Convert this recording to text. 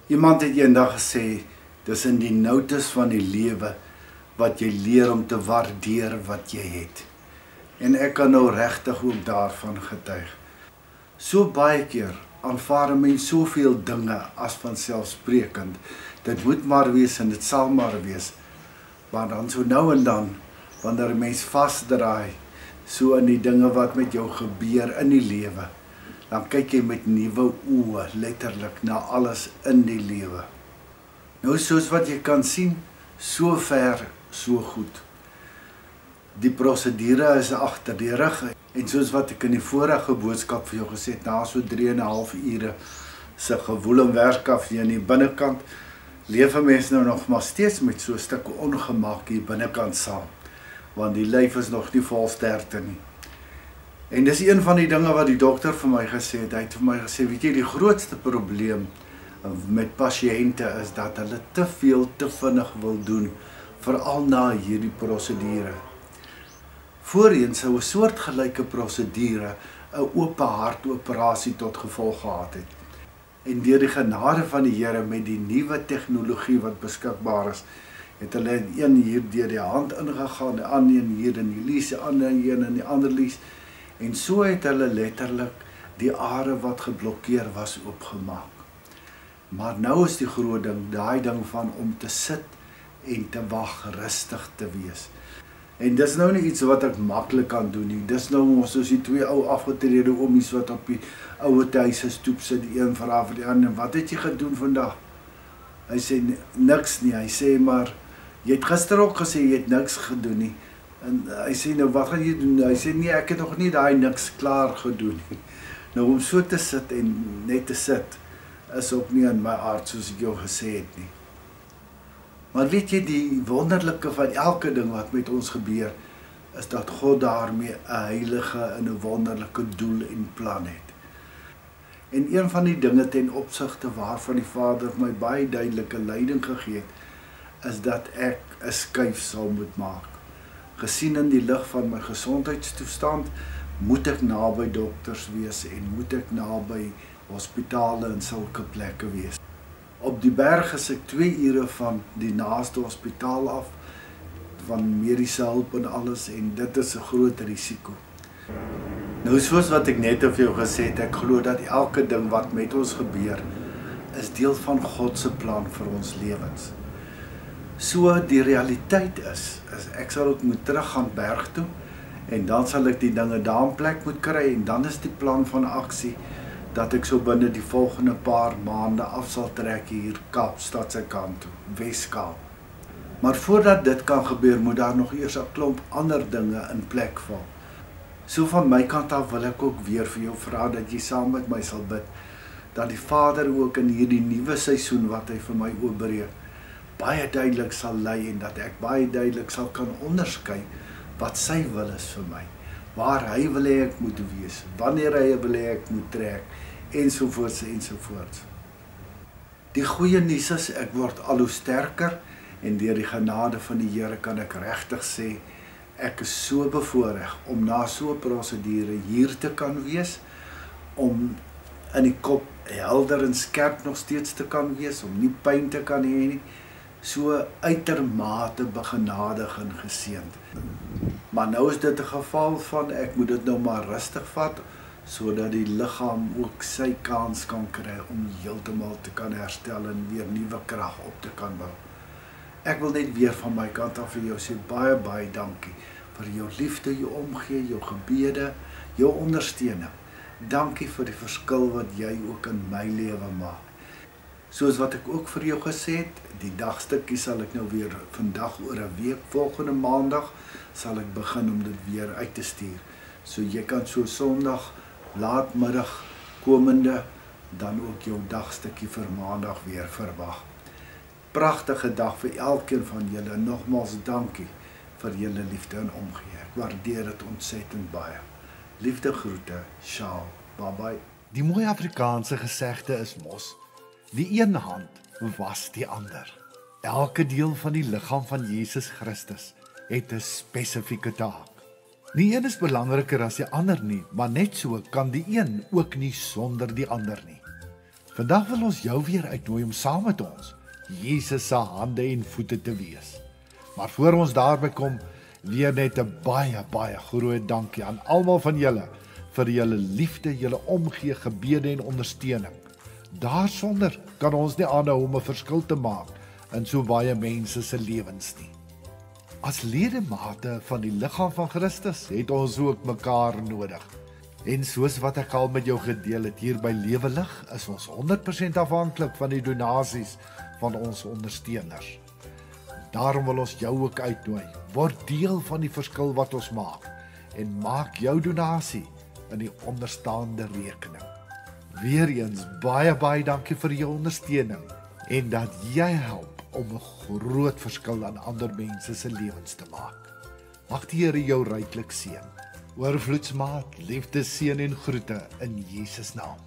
Iemand het eendag gesê, dis in die noutes van die lewe wat jy leer om te waardeer wat jy het. En ek kan nou regtig ook daarvan getuig. So baie keer aanvaar 'n mens soveel dinge as vanselfsprekend. Dit moet maar wees en dit sal maar wees. Maar dan so nou en dan, wanneer 'n mens vasdraai, so in die dinge wat met jou gebeur in die lewe, dan kyk jy met nuwe oë letterlik na alles in die lewe. Nou soos wat jy kan sien, so ver, so goed. Die prosedure is agter die rug en soos wat ek in die vorige boodskap vir jou gesê het, na so 3,5 ure se gewoel en werk af hier in die binnekant, leef 'n mens nou nog maar steeds met so 'n stuk ongemak hier binnekant saam, want die lyf is nog nie vol sterkte nie. En dis een van die dinge wat die dokter vir my gesê het. Hy het vir my gesê, weet jy, die grootste probleem met pasiënte is dat hulle te veel te vinnig wil doen, veral na hierdie prosedure. Voorheen sou 'n soortgelyke prosedure 'n oop hartoperasie tot gevolg gehad het. En deur die genade van die Here met die nuwe tegnologie wat beskikbaar is, het hulle een hier deur die hand ingegaan, die ander een hier in die lies, die ander een in die ander lies. En so het hulle letterlik die are wat geblokkeer was oopgemaak. Maar nou is die groot ding, daai ding van om te sit en te wag, rustig te wees. En dis nou nie iets wat ek maklik kan doen nie. Dis nou ons soos die twee ou afgetrede oomies wat op die ouer huis se stoep sit, die een vra vir die ander, wat het jy gedoen vandag? Hy sê niks nie. Hy sê maar, jy het gister ook gesê jy het niks gedoen nie. En hy sê nou, wat gaan jy doen? Hy sê nee, ek het nog nie daai niks klaar gedoen nie. Nou om so te sit en net te sit, is ook nie in my aard soos ek jou gesê het nie. Maar weet jy, die wonderlike van elke ding wat met ons gebeur, is dat God daarmee 'n heilige en 'n wonderlike doel en plan het. En een van die dinge ten opsigte waarvan die Vader my baie duidelike leiding gegee het, is dat ek 'n skuif sal moet maak. Gesien in die lig van my gesondheidstoestand, moet ek naby dokters wees en moet ek naby hospitale en sulke plekke wees. Op die berg is ek 2 ure van die naaste hospitaal af, van mediese hulp en alles, en dit is 'n groot risiko. Nou soos wat ek net vir jou gesê het, ek glo dat elke ding wat met ons gebeur, is deel van God se plan vir ons lewens. So die realiteit is ek sal ook moet teruggaan berg toe, en dan sal ek die dinge daar in plek moet kry, en dan is die plan van aksie, dat ek so binne die volgende paar maande af sal trek hier Kaapstad se kant toe, Weskaap. Maar voordat dit kan gebeur, moet daar nog eers 'n klomp ander dinge in plek val. So van my kant af wil ek ook weer vir jou vra dat jy saam met my sal bid, dat die Vader ook in hierdie nuwe seisoen wat hy vir my oopbreek, baie duidelik sal lei en dat ek baie duidelik sal kan onderskei wat sy wil is vir my, waar hy wil hê ek moet wees, wanneer hy wil hê ek moet trek, ensovoorts ensovoorts. Die goeie nuus is, ek word al hoe sterker en deur die genade van die Here kan ek regtig sê, ek is so bevoorreg om na so 'n prosedure hier te kan wees, om in die kop helder en skerp nog steeds te kan wees, om nie pyn te kan hê nie, so uitermate begenadig en geseënd. Maar nou is dit 'n geval van ek moet dit nou maar rustig vat, sodat die liggaam ook sy kans kan kry om heeltemal te kan herstel en weer nuwe krag op te kan bou. Ek wil net weer van my kant af vir jou sê baie dankie vir jou liefde, jou omgee, jou gebede, jou ondersteuning. Dankie vir die verskil wat jy ook in my lewe maak. Soos wat ek ook vir jou gesê het, die dagstukkie sal ek nou weer vandag oor 'n week, volgende maandag sal ek begin om dit weer uit te stuur. So jy kan so Sondag, laatmiddag, komende, dan ook jou dagstukkie vir maandag weer verwag. Pragtige dag vir elkeen van julle, nogmaals dankie vir julle liefde en omgee. Ek waardeer dit ontsettend baie. Liefde groete, ciao, bye bye. Die mooi Afrikaanse gesegde is mos, die een hand was die ander. Elke deel van die liggaam van Jesus Christus het 'n spesifieke taak. Nie een is belangriker as die ander nie, maar net so kan die een ook nie sonder die ander nie. Vandag wil ons jou weer uitnooi om saam met ons Jesus se hande en voete te wees. Maar voor ons daarby kom, weer net 'n baie groot dankie aan almal van julle vir julle liefde, julle omgee, gebede en ondersteuning. Daarsonder kan ons nie aanhou om 'n verskil te maak in so baie mense se lewens nie. As ledemate van die liggaam van Christus het ons ook mekaar nodig. En soos wat ek al met jou gedeel het hier by Lewe Lig, is ons 100% afhanklik van die donasies van ons ondersteuners. Daarom wil ons jou ook uitnooi, word deel van die verskil wat ons maak en maak jou donasie in die onderstaande rekening. Weereens baie dankie vir jou ondersteuning en dat jy help om 'n groot verskil aan ander mense se lewens te maak. Mag die Here jou ryklik seën. Oorvloedsmaat, liefde, seën en groete in Jesus naam.